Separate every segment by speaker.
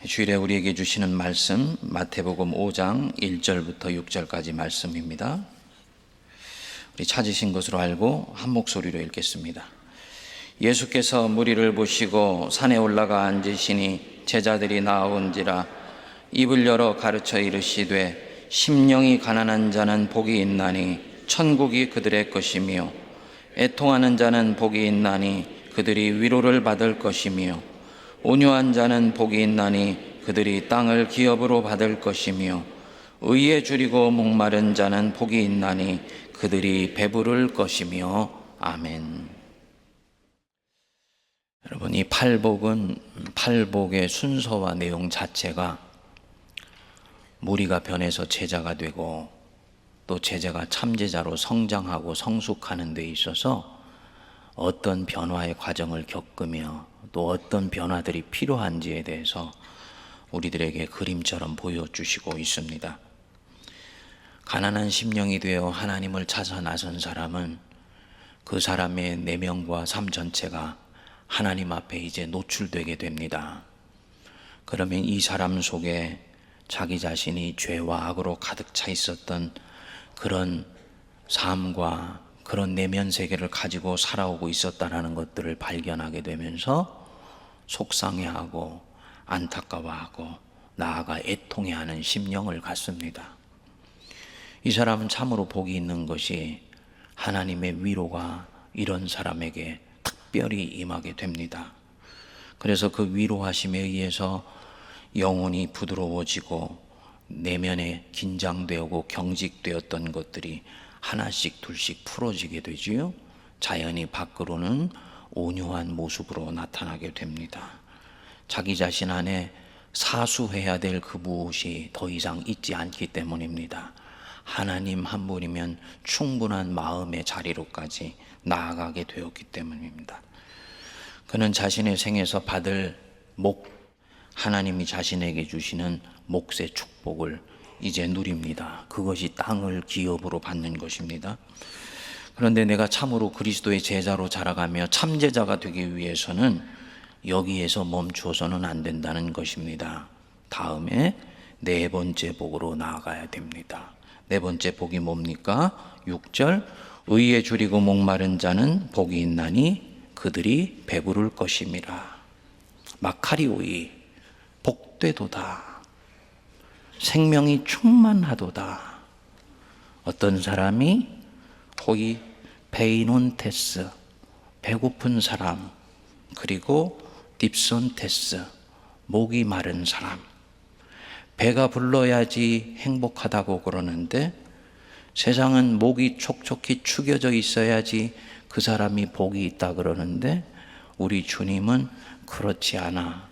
Speaker 1: 주일에 우리에게 주시는 말씀 마태복음 5장 1절부터 6절까지 말씀입니다. 우리 찾으신 것으로 알고 한 목소리로 읽겠습니다. 예수께서 무리를 보시고 산에 올라가 앉으시니 제자들이 나온지라 입을 열어 가르쳐 이르시되 심령이 가난한 자는 복이 있나니 천국이 그들의 것이며 애통하는 자는 복이 있나니 그들이 위로를 받을 것이며 온유한 자는 복이 있나니 그들이 땅을 기업으로 받을 것이며 의에 줄이고 목마른 자는 복이 있나니 그들이 배부를 것이며 아멘. 여러분, 이 팔복의 순서와 내용 자체가 무리가 변해서 제자가 되고 또 제자가 참제자로 성장하고 성숙하는 데 있어서 어떤 변화의 과정을 겪으며 또 어떤 변화들이 필요한지에 대해서 우리들에게 그림처럼 보여주시고 있습니다. 가난한 심령이 되어 하나님을 찾아 나선 사람은 그 사람의 내면과 삶 전체가 하나님 앞에 이제 노출되게 됩니다. 그러면 이 사람 속에 자기 자신이 죄와 악으로 가득 차 있었던 그런 삶과 그런 내면 세계를 가지고 살아오고 있었다는 것들을 발견하게 되면서 속상해하고 안타까워하고 나아가 애통해하는 심령을 갖습니다. 이 사람은 참으로 복이 있는 것이 하나님의 위로가 이런 사람에게 특별히 임하게 됩니다. 그래서 그 위로하심에 의해서 영혼이 부드러워지고 내면에 긴장되고 경직되었던 것들이 하나씩 둘씩 풀어지게 되지요. 자연히 밖으로는 온유한 모습으로 나타나게 됩니다. 자기 자신 안에 사수해야 될 그 무엇이 더 이상 있지 않기 때문입니다. 하나님 한 분이면 충분한 마음의 자리로까지 나아가게 되었기 때문입니다. 그는 자신의 생에서 받을 하나님이 자신에게 주시는 몫의 축복을 이제 누립니다. 그것이 땅을 기업으로 받는 것입니다. 그런데 내가 참으로 그리스도의 제자로 자라가며 참제자가 되기 위해서는 여기에서 멈추어서는 안 된다는 것입니다. 다음에 네 번째 복으로 나아가야 됩니다. 네 번째 복이 뭡니까? 6절, 의에 줄이고 목마른 자는 복이 있나니 그들이 배부를 것임이라. 마카리오이, 복되도다. 생명이 충만하도다. 어떤 사람이 호이 베이논테스, 배고픈 사람, 그리고 딥손테스, 목이 마른 사람. 배가 불러야지 행복하다고 그러는데 세상은 목이 촉촉히 축여져 있어야지 그 사람이 복이 있다 그러는데 우리 주님은 그렇지 않아.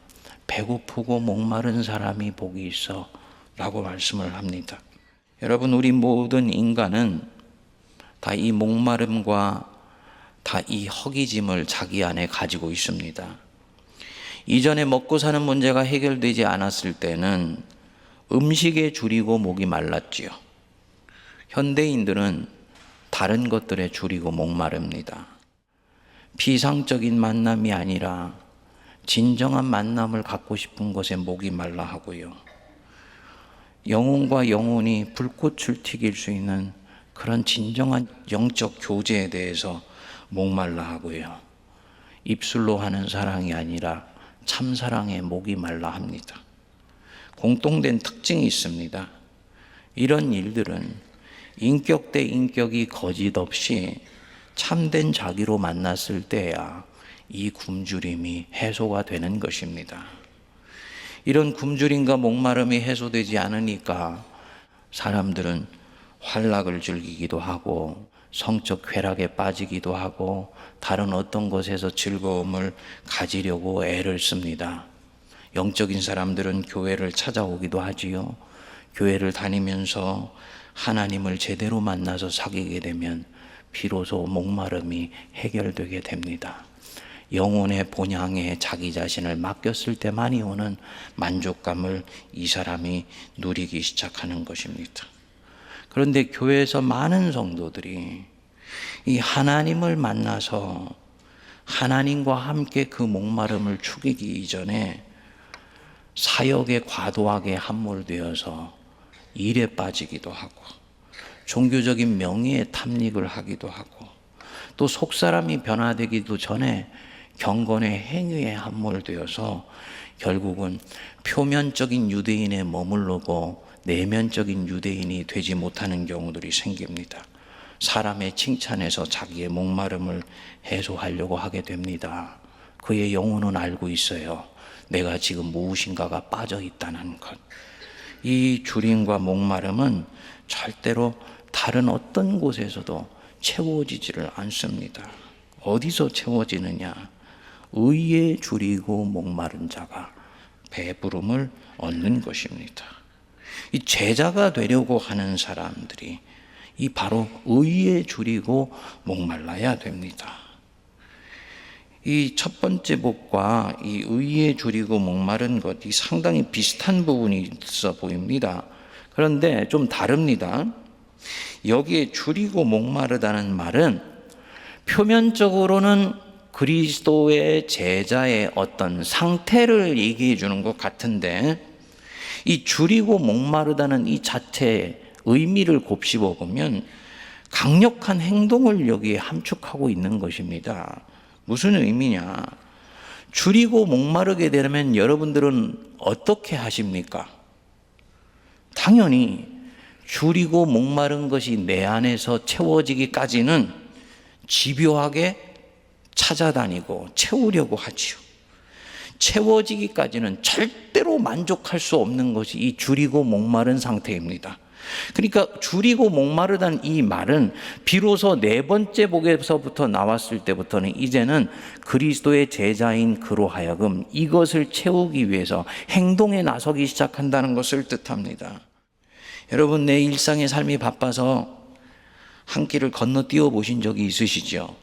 Speaker 1: 배고프고 목마른 사람이 복이 있어 라고 말씀을 합니다. 여러분, 우리 모든 인간은 다 이 목마름과 다 이 허기짐을 자기 안에 가지고 있습니다. 이전에 먹고 사는 문제가 해결되지 않았을 때는 음식에 줄이고 목이 말랐지요. 현대인들은 다른 것들에 줄이고 목마릅니다. 비상적인 만남이 아니라 진정한 만남을 갖고 싶은 것에 목이 말라 하고요. 영혼과 영혼이 불꽃을 튀길 수 있는 그런 진정한 영적 교제에 대해서 목말라 하고요. 입술로 하는 사랑이 아니라 참사랑에 목이 말라 합니다. 공통된 특징이 있습니다. 이런 일들은 인격 대 인격이 거짓 없이 참된 자기로 만났을 때야 이 굶주림이 해소가 되는 것입니다. 이런 굶주림과 목마름이 해소되지 않으니까 사람들은 환락을 즐기기도 하고 성적 쾌락에 빠지기도 하고 다른 어떤 것에서 즐거움을 가지려고 애를 씁니다. 영적인 사람들은 교회를 찾아오기도 하지요. 교회를 다니면서 하나님을 제대로 만나서 사귀게 되면 비로소 목마름이 해결되게 됩니다. 영혼의 본향에 자기 자신을 맡겼을 때만이 오는 만족감을 이 사람이 누리기 시작하는 것입니다. 그런데 교회에서 많은 성도들이 이 하나님을 만나서 하나님과 함께 그 목마름을 축이기 이전에 사역에 과도하게 함몰되어서 일에 빠지기도 하고 종교적인 명예에 탐닉을 하기도 하고 또 속사람이 변화되기도 전에 경건의 행위에 함몰되어서 결국은 표면적인 유대인에 머무르고 내면적인 유대인이 되지 못하는 경우들이 생깁니다. 사람의 칭찬에서 자기의 목마름을 해소하려고 하게 됩니다. 그의 영혼은 알고 있어요. 내가 지금 무엇인가가 빠져 있다는 것. 이 주림과 목마름은 절대로 다른 어떤 곳에서도 채워지지를 않습니다. 어디서 채워지느냐? 의에 줄이고 목마른 자가 배부름을 얻는 것입니다. 이 제자가 되려고 하는 사람들이 이 바로 의에 줄이고 목말라야 됩니다. 이 첫 번째 복과 이 의에 줄이고 목마른 것이 상당히 비슷한 부분이 있어 보입니다. 그런데 좀 다릅니다. 여기에 줄이고 목마르다는 말은 표면적으로는 그리스도의 제자의 어떤 상태를 얘기해 주는 것 같은데 이 줄이고 목마르다는 이 자체의 의미를 곱씹어 보면 강력한 행동을 여기에 함축하고 있는 것입니다. 무슨 의미냐? 줄이고 목마르게 되려면 여러분들은 어떻게 하십니까? 당연히 줄이고 목마른 것이 내 안에서 채워지기까지는 집요하게 찾아다니고 채우려고 하지요. 채워지기까지는 절대로 만족할 수 없는 것이 이 줄이고 목마른 상태입니다. 그러니까 줄이고 목마르다는 이 말은 비로소 네 번째 복에서부터 나왔을 때부터는 이제는 그리스도의 제자인 그로 하여금 이것을 채우기 위해서 행동에 나서기 시작한다는 것을 뜻합니다. 여러분, 내 일상의 삶이 바빠서 한 끼를 건너뛰어 보신 적이 있으시죠?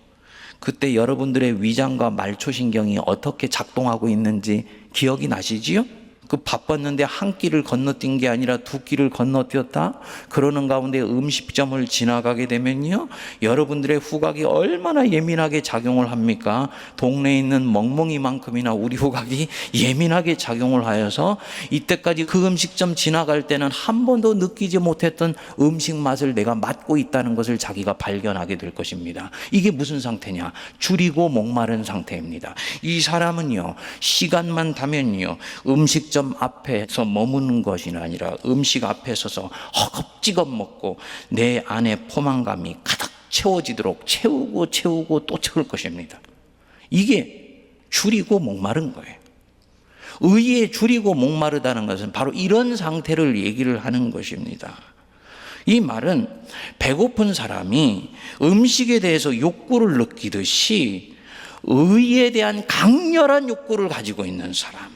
Speaker 1: 그때 여러분들의 위장과 말초신경이 어떻게 작동하고 있는지 기억이 나시지요? 그 바빴는데 한 끼를 건너뛴 게 아니라 두 끼를 건너뛰었다? 그러는 가운데 음식점을 지나가게 되면요, 여러분들의 후각이 얼마나 예민하게 작용을 합니까? 동네에 있는 멍멍이만큼이나 우리 후각이 예민하게 작용을 하여서 이때까지 그 음식점 지나갈 때는 한 번도 느끼지 못했던 음식 맛을 내가 맡고 있다는 것을 자기가 발견하게 될 것입니다. 이게 무슨 상태냐? 줄이고 목마른 상태입니다. 이 사람은요, 시간만 타면요, 음식점 앞에서 머무는 것이 아니라 음식 앞에 서서 허겁지겁 먹고 내 안에 포만감이 가득 채워지도록 채우고 또 채울 것입니다. 이게 줄이고 목마른 거예요. 의에 줄이고 목마르다는 것은 바로 이런 상태를 얘기를 하는 것입니다. 이 말은 배고픈 사람이 음식에 대해서 욕구를 느끼듯이 의에 대한 강렬한 욕구를 가지고 있는 사람,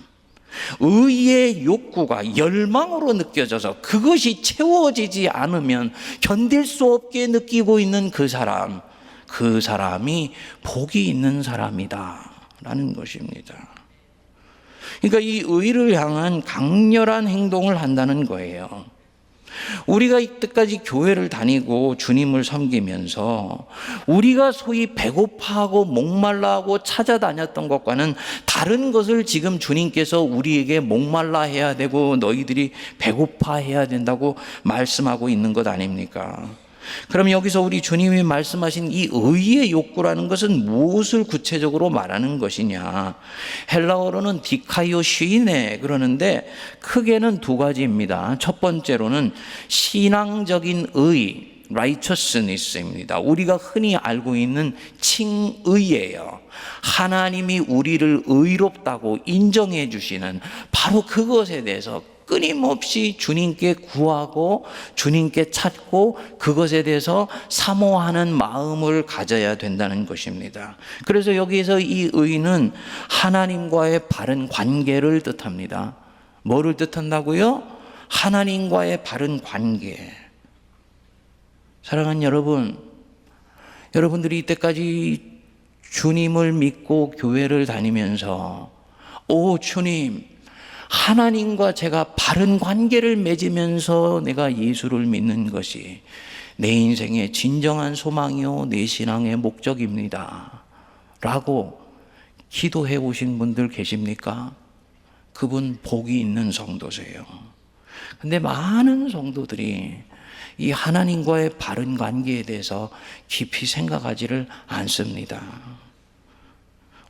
Speaker 1: 의의 욕구가 열망으로 느껴져서 그것이 채워지지 않으면 견딜 수 없게 느끼고 있는 그 사람이 복이 있는 사람이다 라는 것입니다. 그러니까 이 의를 향한 강렬한 행동을 한다는 거예요. 우리가 이때까지 교회를 다니고 주님을 섬기면서 우리가 소위 배고파하고 목말라하고 찾아다녔던 것과는 다른 것을 지금 주님께서 우리에게 목말라 해야 되고 너희들이 배고파해야 된다고 말씀하고 있는 것 아닙니까? 그럼 여기서 우리 주님이 말씀하신 이 의의 욕구라는 것은 무엇을 구체적으로 말하는 것이냐? 헬라어로는 디카이오시네 그러는데 크게는 두 가지입니다. 첫 번째로는 신앙적인 의, righteousness입니다. 우리가 흔히 알고 있는 칭의예요. 하나님이 우리를 의롭다고 인정해 주시는 바로 그것에 대해서 끊임없이 주님께 구하고 주님께 찾고 그것에 대해서 사모하는 마음을 가져야 된다는 것입니다. 그래서 여기에서 이 의는 하나님과의 바른 관계를 뜻합니다. 뭐를 뜻한다고요? 하나님과의 바른 관계. 사랑하는 여러분, 여러분들이 이때까지 주님을 믿고 교회를 다니면서 오 주님, 하나님과 제가 바른 관계를 맺으면서 내가 예수를 믿는 것이 내 인생의 진정한 소망이요 내 신앙의 목적입니다 라고 기도해 오신 분들 계십니까? 그분 복이 있는 성도세요. 근데 많은 성도들이 이 하나님과의 바른 관계에 대해서 깊이 생각하지를 않습니다.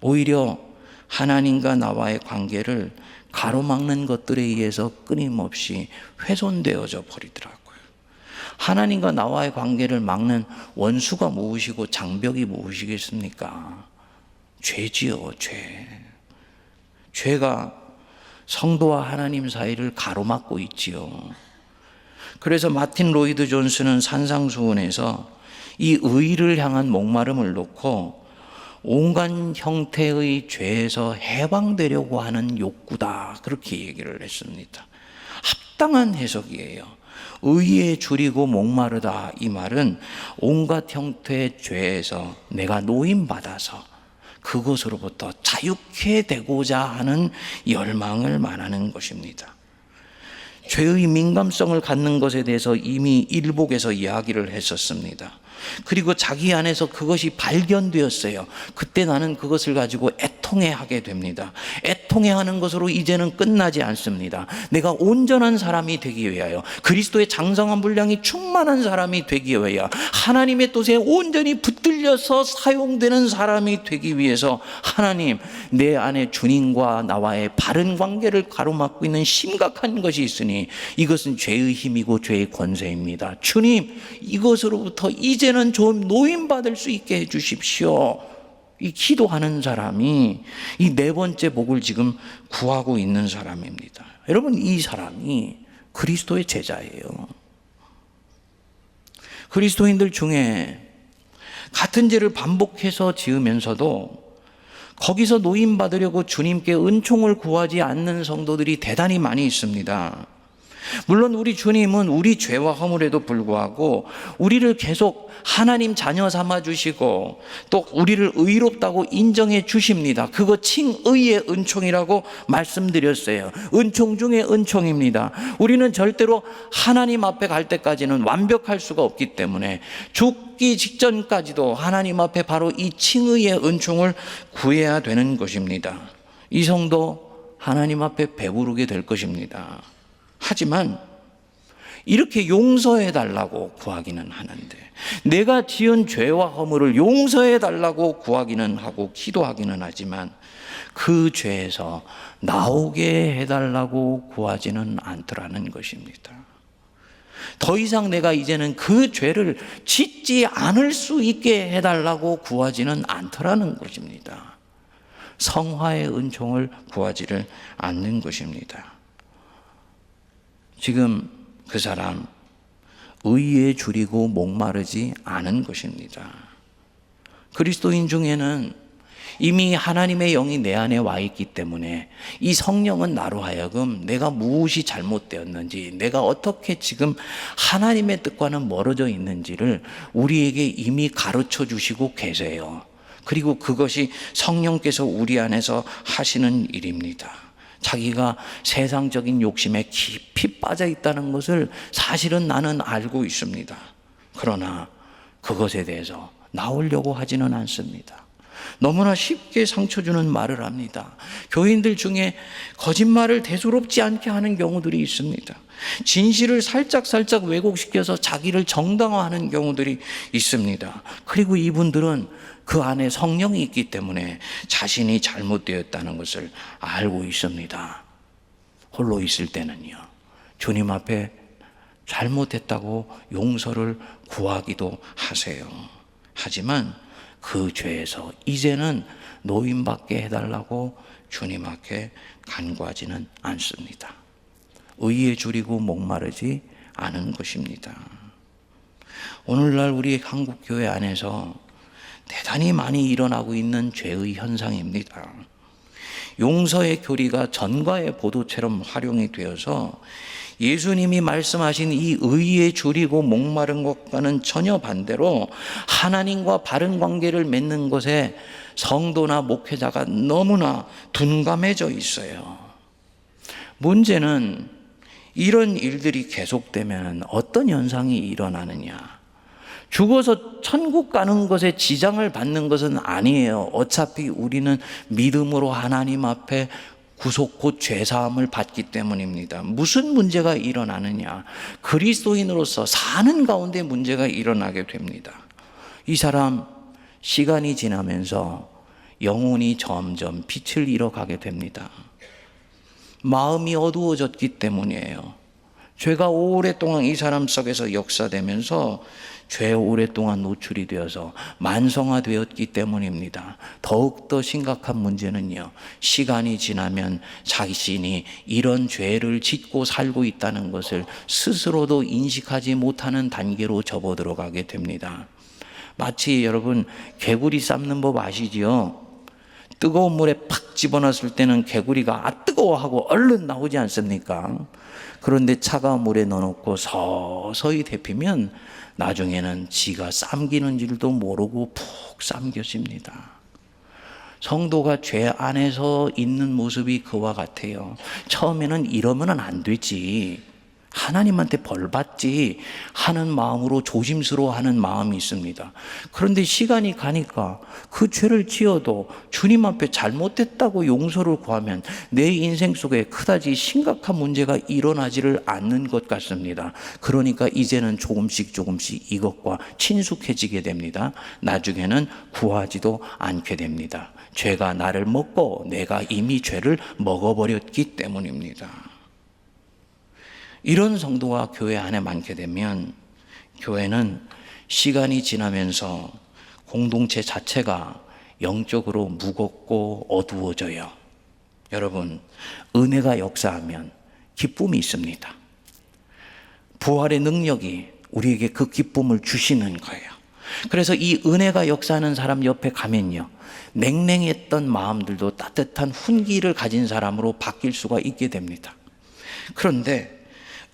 Speaker 1: 오히려 하나님과 나와의 관계를 가로막는 것들에 의해서 끊임없이 훼손되어져 버리더라고요. 하나님과 나와의 관계를 막는 원수가 무엇이고 장벽이 무엇이겠습니까? 죄지요, 죄. 죄가 성도와 하나님 사이를 가로막고 있지요. 그래서 마틴 로이드 존스는 산상수훈에서 이 의를 향한 목마름을 놓고 온갖 형태의 죄에서 해방되려고 하는 욕구다, 그렇게 얘기를 했습니다. 합당한 해석이에요. 의에 줄이고 목마르다, 이 말은 온갖 형태의 죄에서 내가 노임받아서 그것으로부터 자유케 되고자 하는 열망을 말하는 것입니다. 죄의 민감성을 갖는 것에 대해서 이미 일복에서 이야기를 했었습니다. 그리고 자기 안에서 그것이 발견되었어요. 그때 나는 그것을 가지고 애통해하게 됩니다. 애통해하는 것으로 이제는 끝나지 않습니다. 내가 온전한 사람이 되기 위하여, 그리스도의 장성한 분량이 충만한 사람이 되기 위하여, 하나님의 뜻에 온전히 붙들려서 사용되는 사람이 되기 위해서 하나님, 내 안에 주님과 나와의 바른 관계를 가로막고 있는 심각한 것이 있으니 이것은 죄의 힘이고 죄의 권세입니다. 주님, 이것으로부터 이제는 좀 노임받을 수 있게 해주십시오. 이 기도하는 사람이 이 네 번째 복을 지금 구하고 있는 사람입니다. 여러분, 이 사람이 그리스도의 제자예요. 그리스도인들 중에 같은 죄를 반복해서 지으면서도 거기서 노임받으려고 주님께 은총을 구하지 않는 성도들이 대단히 많이 있습니다. 물론 우리 주님은 우리 죄와 허물에도 불구하고 우리를 계속 하나님 자녀 삼아 주시고 또 우리를 의롭다고 인정해 주십니다. 그거 칭의의 은총이라고 말씀드렸어요. 은총 중에 은총입니다. 우리는 절대로 하나님 앞에 갈 때까지는 완벽할 수가 없기 때문에 죽기 직전까지도 하나님 앞에 바로 이 칭의의 은총을 구해야 되는 것입니다. 이 성도 하나님 앞에 배부르게 될 것입니다. 하지만 이렇게 용서해 달라고 구하기는 하는데, 내가 지은 죄와 허물을 용서해 달라고 구하기는 하고 기도하기는 하지만 그 죄에서 나오게 해달라고 구하지는 않더라는 것입니다. 더 이상 내가 이제는 그 죄를 짓지 않을 수 있게 해달라고 구하지는 않더라는 것입니다. 성화의 은총을 구하지를 않는 것입니다. 지금 그 사람 의에 줄이고 목마르지 않은 것입니다. 그리스도인 중에는 이미 하나님의 영이 내 안에 와 있기 때문에 이 성령은 나로 하여금 내가 무엇이 잘못되었는지, 내가 어떻게 지금 하나님의 뜻과는 멀어져 있는지를 우리에게 이미 가르쳐 주시고 계세요. 그리고 그것이 성령께서 우리 안에서 하시는 일입니다. 자기가 세상적인 욕심에 깊이 빠져 있다는 것을 사실은 나는 알고 있습니다. 그러나 그것에 대해서 나오려고 하지는 않습니다. 너무나 쉽게 상처 주는 말을 합니다. 교인들 중에 거짓말을 대수롭지 않게 하는 경우들이 있습니다. 진실을 살짝 왜곡시켜서 자기를 정당화하는 경우들이 있습니다. 그리고 이분들은 그 안에 성령이 있기 때문에 자신이 잘못되었다는 것을 알고 있습니다. 홀로 있을 때는요, 주님 앞에 잘못했다고 용서를 구하기도 하세요. 하지만 그 죄에서 이제는 노임받게 해달라고 주님 앞에 간구하지는 않습니다. 의에 줄이고 목마르지 않은 것입니다. 오늘날 우리 한국교회 안에서 대단히 많이 일어나고 있는 죄의 현상입니다. 용서의 교리가 전과의 보도처럼 활용이 되어서 예수님이 말씀하신 이 의에 줄이고 목마른 것과는 전혀 반대로 하나님과 바른 관계를 맺는 것에 성도나 목회자가 너무나 둔감해져 있어요. 문제는 이런 일들이 계속되면 어떤 현상이 일어나느냐. 죽어서 천국 가는 것에 지장을 받는 것은 아니에요. 어차피 우리는 믿음으로 하나님 앞에 구속 곧 죄사함을 받기 때문입니다. 무슨 문제가 일어나느냐? 그리스도인으로서 사는 가운데 문제가 일어나게 됩니다. 이 사람 시간이 지나면서 영혼이 점점 빛을 잃어가게 됩니다. 마음이 어두워졌기 때문이에요. 죄가 오랫동안 이 사람 속에서 역사되면서 죄에 오랫동안 노출이 되어서 만성화되었기 때문입니다. 더욱더 심각한 문제는요, 시간이 지나면 자신이 이런 죄를 짓고 살고 있다는 것을 스스로도 인식하지 못하는 단계로 접어들어가게 됩니다. 마치 여러분 개구리 삶는 법 아시지요? 뜨거운 물에 팍 집어넣었을 때는 개구리가 뜨거워하고 얼른 나오지 않습니까? 그런데 차가운 물에 넣어놓고 서서히 데피면 나중에는 지가 삶기는 줄도 모르고 푹 삶겨집니다. 성도가 죄 안에서 있는 모습이 그와 같아요. 처음에는 이러면 안 되지, 하나님한테 벌 받지 하는 마음으로 조심스러워하는 마음이 있습니다. 그런데 시간이 가니까 그 죄를 지어도 주님 앞에 잘못됐다고 용서를 구하면 내 인생 속에 그다지 심각한 문제가 일어나지를 않는 것 같습니다. 그러니까 이제는 조금씩 이것과 친숙해지게 됩니다. 나중에는 구하지도 않게 됩니다. 죄가 나를 먹고 내가 이미 죄를 먹어버렸기 때문입니다. 이런 성도가 교회 안에 많게 되면 교회는 시간이 지나면서 공동체 자체가 영적으로 무겁고 어두워져요. 여러분, 은혜가 역사하면 기쁨이 있습니다. 부활의 능력이 우리에게 그 기쁨을 주시는 거예요. 그래서 이 은혜가 역사하는 사람 옆에 가면요, 냉랭했던 마음들도 따뜻한 훈기를 가진 사람으로 바뀔 수가 있게 됩니다. 그런데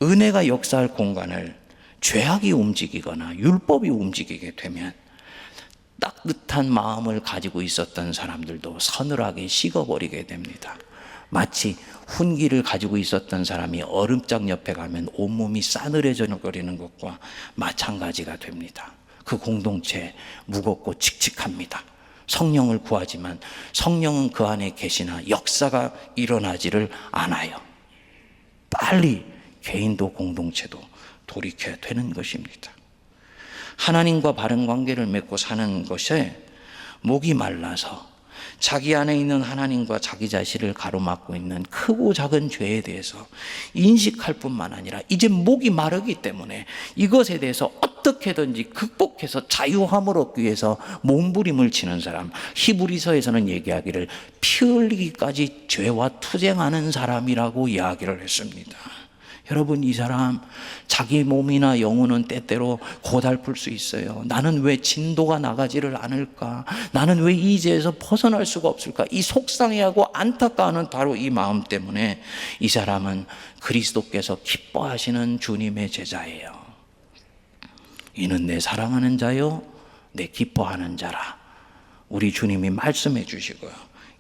Speaker 1: 은혜가 역사할 공간을 죄악이 움직이거나 율법이 움직이게 되면 따뜻한 마음을 가지고 있었던 사람들도 서늘하게 식어버리게 됩니다. 마치 훈기를 가지고 있었던 사람이 얼음장 옆에 가면 온몸이 싸늘해져 버리는 것과 마찬가지가 됩니다. 그 공동체 무겁고 칙칙합니다. 성령을 구하지만 성령은 그 안에 계시나 역사가 일어나지를 않아요. 빨리 개인도 공동체도 돌이켜야 되는 것입니다. 하나님과 바른 관계를 맺고 사는 것에 목이 말라서 자기 안에 있는 하나님과 자기 자신을 가로막고 있는 크고 작은 죄에 대해서 인식할 뿐만 아니라 이제 목이 마르기 때문에 이것에 대해서 어떻게든지 극복해서 자유함을 얻기 위해서 몸부림을 치는 사람, 히브리서에서는 얘기하기를 피 흘리기까지 죄와 투쟁하는 사람이라고 이야기를 했습니다. 여러분, 이 사람 자기 몸이나 영혼은 때때로 고달플 수 있어요. 나는 왜 진도가 나가지를 않을까? 나는 왜 이 죄에서 벗어날 수가 없을까? 이 속상해하고 안타까워하는 바로 이 마음 때문에 이 사람은 그리스도께서 기뻐하시는 주님의 제자예요. 이는 내 사랑하는 자요 내 기뻐하는 자라. 우리 주님이 말씀해 주시고요,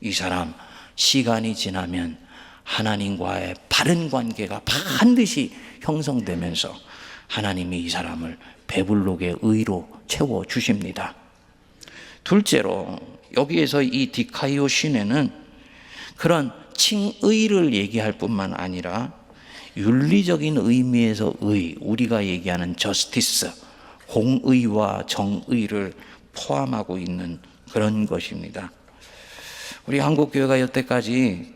Speaker 1: 이 사람 시간이 지나면 하나님과의 바른 관계가 반드시 형성되면서 하나님이 이 사람을 배불르게 의로 채워주십니다. 둘째로, 여기에서 이 디카이오 시내는 그런 칭의를 얘기할 뿐만 아니라 윤리적인 의미에서 의, 우리가 얘기하는 저스티스, 공의와 정의를 포함하고 있는 그런 것입니다. 우리 한국교회가 여태까지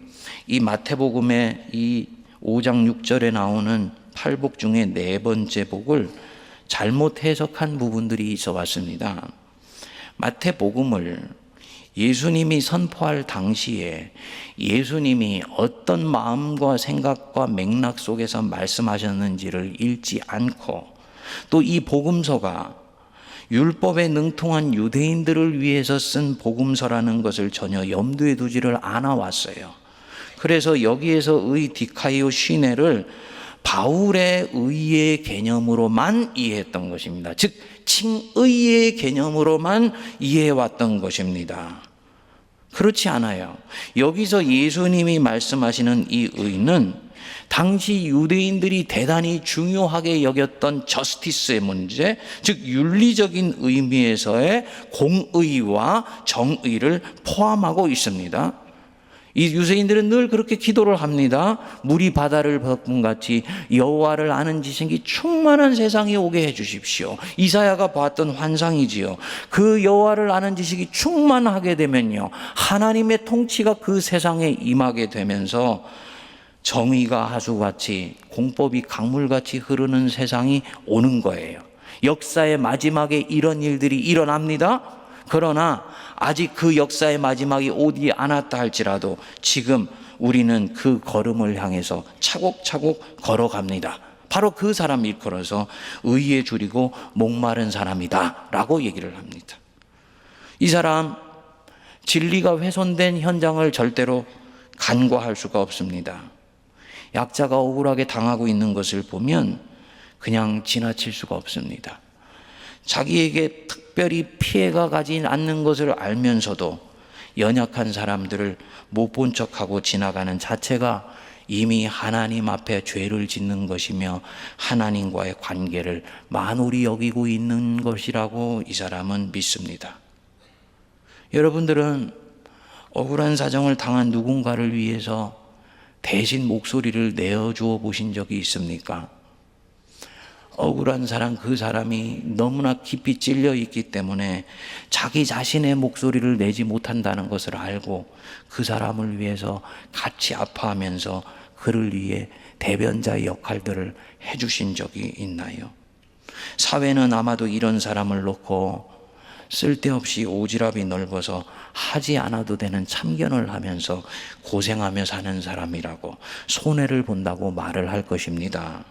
Speaker 1: 이 마태복음의 이 5장 6절에 나오는 8복 중에 네 번째 복을 잘못 해석한 부분들이 있어 왔습니다. 마태복음을 예수님이 선포할 당시에 예수님이 어떤 마음과 생각과 맥락 속에서 말씀하셨는지를 읽지 않고, 또 이 복음서가 율법에 능통한 유대인들을 위해서 쓴 복음서라는 것을 전혀 염두에 두지를 않아 왔어요. 그래서 여기에서 의 디카이오 시네를 바울의 의의 개념으로만 이해했던 것입니다. 즉 칭의의 개념으로만 이해해왔던 것입니다. 그렇지 않아요. 여기서 예수님이 말씀하시는 이 의는 당시 유대인들이 대단히 중요하게 여겼던 저스티스의 문제, 즉 윤리적인 의미에서의 공의와 정의를 포함하고 있습니다. 이 유대인들은 늘 그렇게 기도를 합니다. 물이 바다를 덮음같이 여호와를 아는 지식이 충만한 세상에 오게 해주십시오. 이사야가 봤던 환상이지요. 그 여호와를 아는 지식이 충만하게 되면요, 하나님의 통치가 그 세상에 임하게 되면서 정의가 하수같이, 공법이 강물같이 흐르는 세상이 오는 거예요. 역사의 마지막에 이런 일들이 일어납니다. 그러나 아직 그 역사의 마지막이 오지 않았다 할지라도 지금 우리는 그 걸음을 향해서 차곡차곡 걸어갑니다. 바로 그 사람 일컬어서 의에 줄이고 목마른 사람이다 라고 얘기를 합니다. 이 사람 진리가 훼손된 현장을 절대로 간과할 수가 없습니다. 약자가 억울하게 당하고 있는 것을 보면 그냥 지나칠 수가 없습니다. 자기에게 특별히 피해가 가지 않는 것을 알면서도 연약한 사람들을 못 본 척하고 지나가는 자체가 이미 하나님 앞에 죄를 짓는 것이며 하나님과의 관계를 만홀히 여기고 있는 것이라고 이 사람은 믿습니다. 여러분들은 억울한 사정을 당한 누군가를 위해서 대신 목소리를 내어주어 보신 적이 있습니까? 억울한 사람, 그 사람이 너무나 깊이 찔려 있기 때문에 자기 자신의 목소리를 내지 못한다는 것을 알고 그 사람을 위해서 같이 아파하면서 그를 위해 대변자의 역할들을 해주신 적이 있나요? 사회는 아마도 이런 사람을 놓고 쓸데없이 오지랖이 넓어서 하지 않아도 되는 참견을 하면서 고생하며 사는 사람이라고 손해를 본다고 말을 할 것입니다.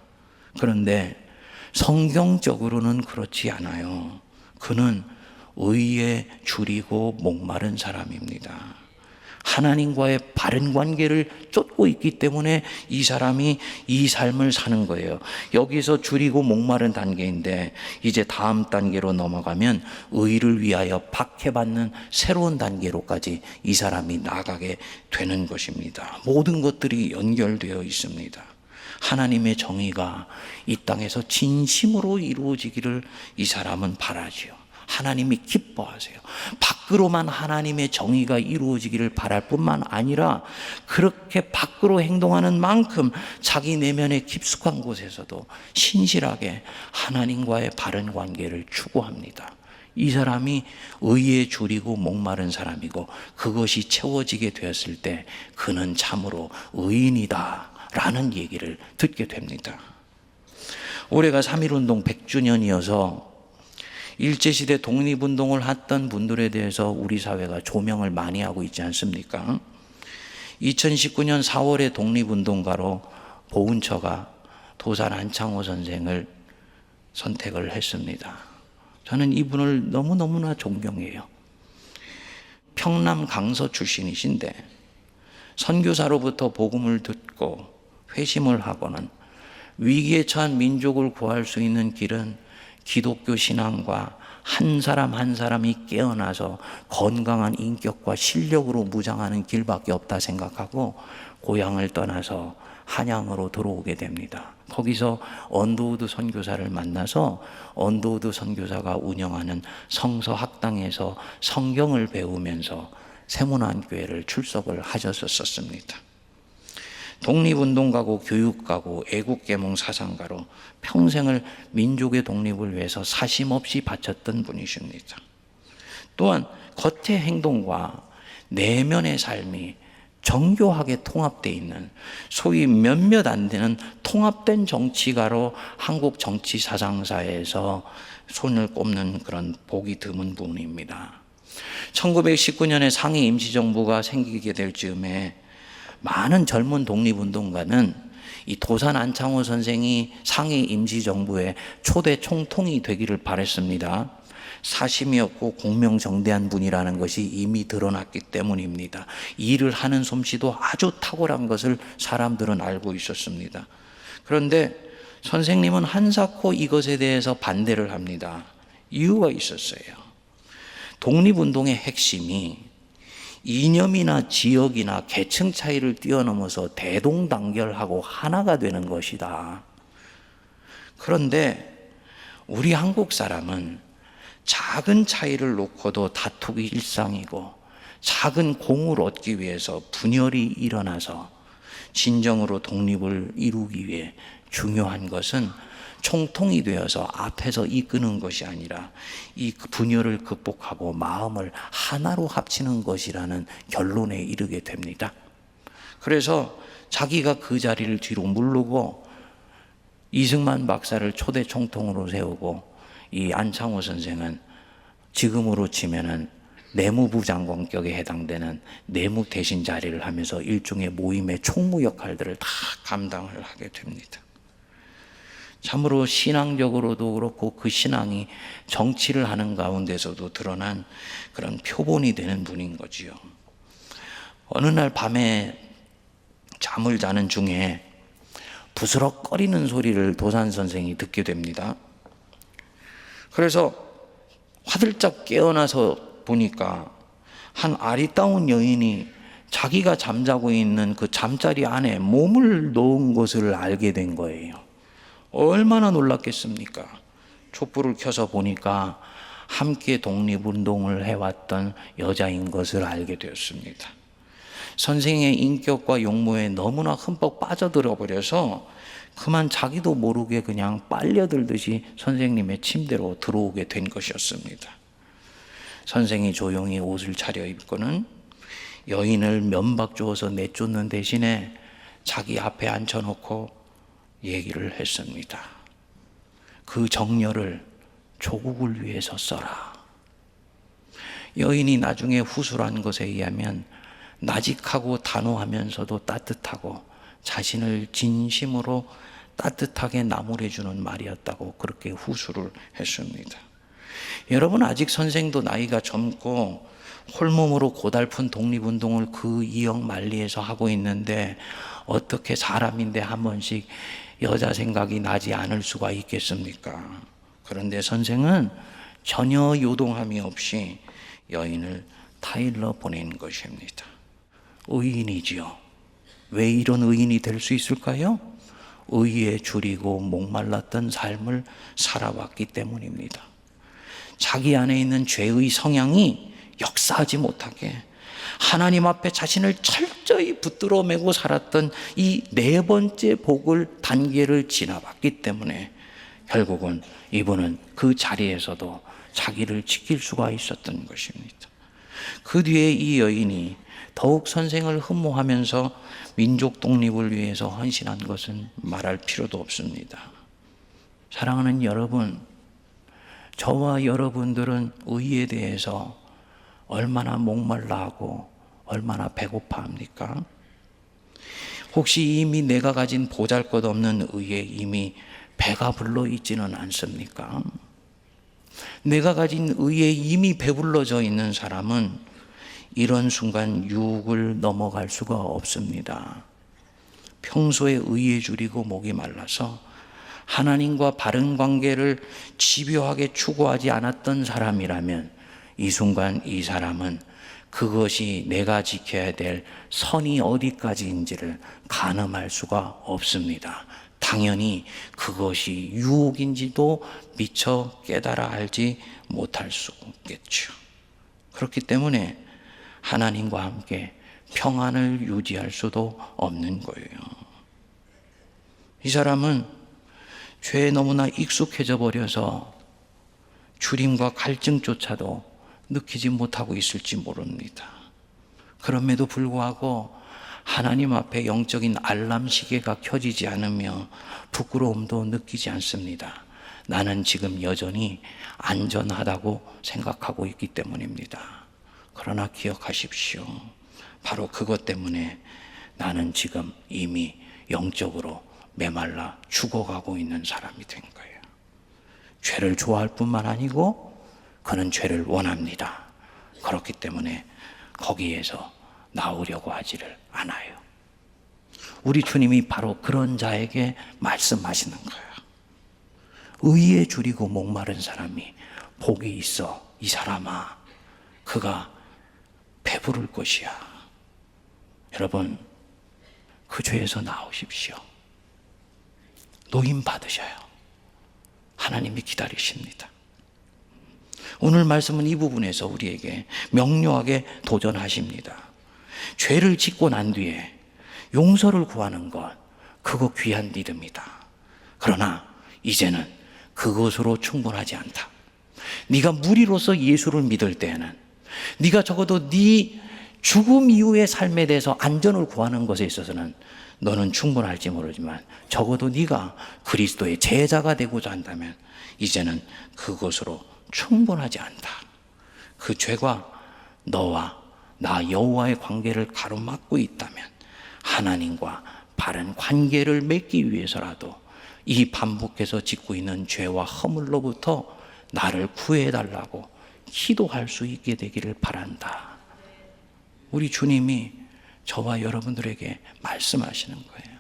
Speaker 1: 그런데 성경적으로는 그렇지 않아요. 그는 의에 줄이고 목마른 사람입니다. 하나님과의 바른 관계를 쫓고 있기 때문에 이 사람이 이 삶을 사는 거예요. 여기서 줄이고 목마른 단계인데 이제 다음 단계로 넘어가면 의를 위하여 박해받는 새로운 단계로까지 이 사람이 나가게 되는 것입니다. 모든 것들이 연결되어 있습니다. 하나님의 정의가 이 땅에서 진심으로 이루어지기를 이 사람은 바라지요. 하나님이 기뻐하세요. 밖으로만 하나님의 정의가 이루어지기를 바랄 뿐만 아니라 그렇게 밖으로 행동하는 만큼 자기 내면의 깊숙한 곳에서도 신실하게 하나님과의 바른 관계를 추구합니다. 이 사람이 의에 줄이고 목마른 사람이고 그것이 채워지게 되었을 때 그는 참으로 의인이다 라는 얘기를 듣게 됩니다. 올해가 3.1운동 100주년이어서 일제시대 독립운동을 했던 분들에 대해서 우리 사회가 조명을 많이 하고 있지 않습니까? 2019년 4월에 독립운동가로 보훈처가 도산 안창호 선생을 선택을 했습니다. 저는 이분을 너무너무나 존경해요. 평남 강서 출신이신데 선교사로부터 복음을 듣고 회심을 하고는 위기에 처한 민족을 구할 수 있는 길은 기독교 신앙과 한 사람 한 사람이 깨어나서 건강한 인격과 실력으로 무장하는 길밖에 없다 생각하고 고향을 떠나서 한양으로 들어오게 됩니다. 거기서 언더우드 선교사를 만나서 언더우드 선교사가 운영하는 성서학당에서 성경을 배우면서 세문안교회를 출석을 하셨었습니다. 독립운동가고 교육가고 애국계몽 사상가로 평생을 민족의 독립을 위해서 사심없이 바쳤던 분이십니다. 또한 겉의 행동과 내면의 삶이 정교하게 통합되어 있는 소위 몇몇 안 되는 통합된 정치가로 한국 정치 사상사에서 손을 꼽는 그런 복이 드문 분입니다. 1919년에 상해 임시정부가 생기게 될 즈음에 많은 젊은 독립운동가는 이 도산 안창호 선생이 상해 임시정부의 초대 총통이 되기를 바랬습니다. 사심이 없고 공명정대한 분이라는 것이 이미 드러났기 때문입니다. 일을 하는 솜씨도 아주 탁월한 것을 사람들은 알고 있었습니다. 그런데 선생님은 한사코 이것에 대해서 반대를 합니다. 이유가 있었어요. 독립운동의 핵심이 이념이나 지역이나 계층 차이를 뛰어넘어서 대동단결하고 하나가 되는 것이다. 그런데 우리 한국 사람은 작은 차이를 놓고도 다투기 일상이고 작은 공을 얻기 위해서 분열이 일어나서 진정으로 독립을 이루기 위해 중요한 것은 총통이 되어서 앞에서 이끄는 것이 아니라 이 분열을 극복하고 마음을 하나로 합치는 것이라는 결론에 이르게 됩니다. 그래서 자기가 그 자리를 뒤로 물르고 이승만 박사를 초대 총통으로 세우고 이 안창호 선생은 지금으로 치면은 내무부 장관격에 해당되는 내무 대신 자리를 하면서 일종의 모임의 총무 역할들을 다 감당을 하게 됩니다. 참으로 신앙적으로도 그렇고 그 신앙이 정치를 하는 가운데서도 드러난 그런 표본이 되는 분인 거지요. 어느 날 밤에 잠을 자는 중에 부스럭거리는 소리를 도산 선생이 듣게 됩니다. 그래서 화들짝 깨어나서 보니까 한 아리따운 여인이 자기가 잠자고 있는 그 잠자리 안에 몸을 놓은 것을 알게 된 거예요. 얼마나 놀랐겠습니까? 촛불을 켜서 보니까 함께 독립운동을 해왔던 여자인 것을 알게 되었습니다. 선생의 인격과 용모에 너무나 흠뻑 빠져들어 버려서 그만 자기도 모르게 그냥 빨려들듯이 선생님의 침대로 들어오게 된 것이었습니다. 선생이 조용히 옷을 차려입고는 여인을 면박 주어서 내쫓는 대신에 자기 앞에 앉혀놓고 얘기를 했습니다. 그 정열을 조국을 위해서 써라. 여인이 나중에 후술한 것에 의하면 나직하고 단호하면서도 따뜻하고 자신을 진심으로 따뜻하게 나무래주는 말이었다고 그렇게 후술을 했습니다. 여러분, 아직 선생도 나이가 젊고 홀몸으로 고달픈 독립운동을 그 이역 만리에서 하고 있는데 어떻게 사람인데 한 번씩 여자 생각이 나지 않을 수가 있겠습니까? 그런데 선생은 전혀 요동함이 없이 여인을 타일러 보낸 것입니다. 의인이지요. 왜 이런 의인이 될 수 있을까요? 의에 줄이고 목말랐던 삶을 살아왔기 때문입니다. 자기 안에 있는 죄의 성향이 역사하지 못하게 하나님 앞에 자신을 철저히 붙들어 매고 살았던 이 네 번째 복을 단계를 지나봤기 때문에 결국은 이분은 그 자리에서도 자기를 지킬 수가 있었던 것입니다. 그 뒤에 이 여인이 더욱 선생을 흠모하면서 민족 독립을 위해서 헌신한 것은 말할 필요도 없습니다. 사랑하는 여러분, 저와 여러분들은 의에 대해서 얼마나 목말라하고 얼마나 배고파합니까? 혹시 이미 내가 가진 보잘것없는 의에 이미 배가 불러 있지는 않습니까? 내가 가진 의에 이미 배불러져 있는 사람은 이런 순간 유혹을 넘어갈 수가 없습니다. 평소에 의에 줄이고 목이 말라서 하나님과 바른 관계를 집요하게 추구하지 않았던 사람이라면 이 순간 이 사람은 그것이 내가 지켜야 될 선이 어디까지인지를 가늠할 수가 없습니다. 당연히 그것이 유혹인지도 미처 깨달아 알지 못할 수 없겠죠. 그렇기 때문에 하나님과 함께 평안을 유지할 수도 없는 거예요. 이 사람은 죄에 너무나 익숙해져 버려서 주림과 갈증조차도 느끼지 못하고 있을지 모릅니다. 그럼에도 불구하고 하나님 앞에 영적인 알람 시계가 켜지지 않으며 부끄러움도 느끼지 않습니다. 나는 지금 여전히 안전하다고 생각하고 있기 때문입니다. 그러나 기억하십시오. 바로 그것 때문에 나는 지금 이미 영적으로 메말라 죽어가고 있는 사람이 된 거예요. 죄를 좋아할 뿐만 아니고 그는 죄를 원합니다. 그렇기 때문에 거기에서 나오려고 하지를 않아요. 우리 주님이 바로 그런 자에게 말씀하시는 거예요. 의에 줄이고 목마른 사람이 복이 있어. 이 사람아, 그가 배부를 것이야. 여러분, 그 죄에서 나오십시오. 노임 받으셔요. 하나님이 기다리십니다. 오늘 말씀은 이 부분에서 우리에게 명료하게 도전하십니다. 죄를 짓고 난 뒤에 용서를 구하는 것, 그거 귀한 일입니다. 그러나 이제는 그것으로 충분하지 않다. 네가 무리로서 예수를 믿을 때에는 네가 적어도 네 죽음 이후의 삶에 대해서 안전을 구하는 것에 있어서는 너는 충분할지 모르지만 적어도 네가 그리스도의 제자가 되고자 한다면 이제는 그것으로 충분하지 않다. 그 죄가 너와 나 여호와의 관계를 가로막고 있다면 하나님과 바른 관계를 맺기 위해서라도 이 반복해서 짓고 있는 죄와 허물로부터 나를 구해달라고 기도할 수 있게 되기를 바란다. 우리 주님이 저와 여러분들에게 말씀하시는 거예요.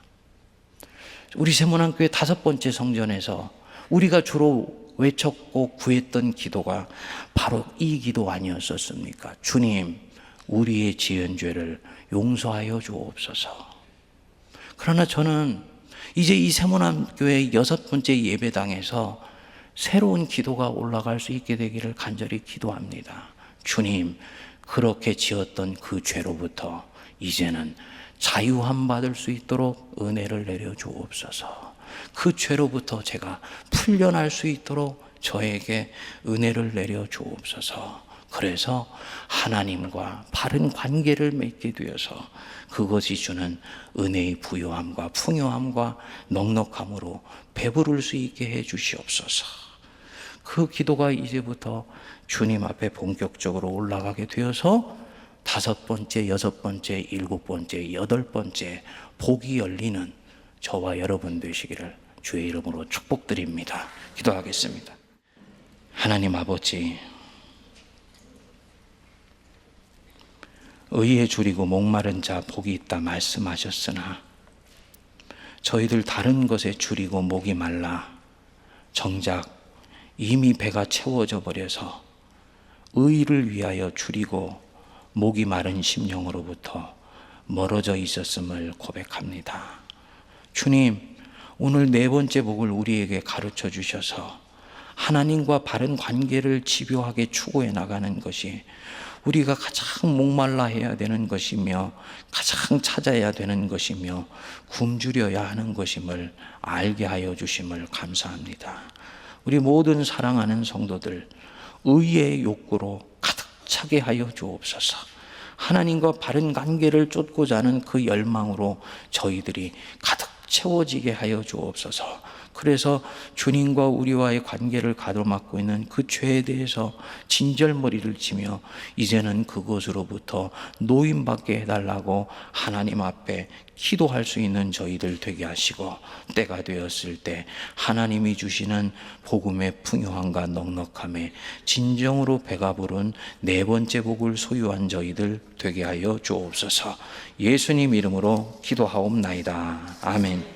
Speaker 1: 우리 세문안교회 5번째 성전에서 우리가 주로 외쳤고 구했던 기도가 바로 이 기도 아니었었습니까? 주님, 우리의 지은 죄를 용서하여 주옵소서. 그러나 저는 이제 이 세문안교회 6번째 예배당에서 새로운 기도가 올라갈 수 있게 되기를 간절히 기도합니다. 주님, 그렇게 지었던 그 죄로부터 이제는 자유함 받을 수 있도록 은혜를 내려 주옵소서. 그 죄로부터 제가 풀려날 수 있도록 저에게 은혜를 내려 주옵소서. 그래서 하나님과 바른 관계를 맺게 되어서 그것이 주는 은혜의 부요함과 풍요함과 넉넉함으로 배부를 수 있게 해 주시옵소서. 그 기도가 이제부터 주님 앞에 본격적으로 올라가게 되어서 5번째, 6번째, 7번째, 8번째 복이 열리는 저와 여러분 되시기를 주의 이름으로 축복드립니다. 기도하겠습니다. 하나님 아버지, 의에 줄이고 목마른 자 복이 있다 말씀하셨으나 저희들 다른 것에 줄이고 목이 말라 정작 이미 배가 채워져 버려서 의를 위하여 줄이고 목이 마른 심령으로부터 멀어져 있었음을 고백합니다. 주님, 오늘 4번째 복을 우리에게 가르쳐 주셔서 하나님과 바른 관계를 집요하게 추구해 나가는 것이 우리가 가장 목말라 해야 되는 것이며 가장 찾아야 되는 것이며 굶주려야 하는 것임을 알게 하여 주심을 감사합니다. 우리 모든 사랑하는 성도들 의의 욕구로 가득 차게 하여 주옵소서. 하나님과 바른 관계를 쫓고자 하는 그 열망으로 저희들이 가득 채워지게 하여 주옵소서. 그래서 주님과 우리와의 관계를 가로막고 있는 그 죄에 대해서 진절머리를 치며 이제는 그것으로부터 노임받게 해달라고 하나님 앞에 기도할 수 있는 저희들 되게 하시고 때가 되었을 때 하나님이 주시는 복음의 풍요함과 넉넉함에 진정으로 배가 부른 4번째 복을 소유한 저희들 되게 하여 주옵소서. 예수님 이름으로 기도하옵나이다. 아멘.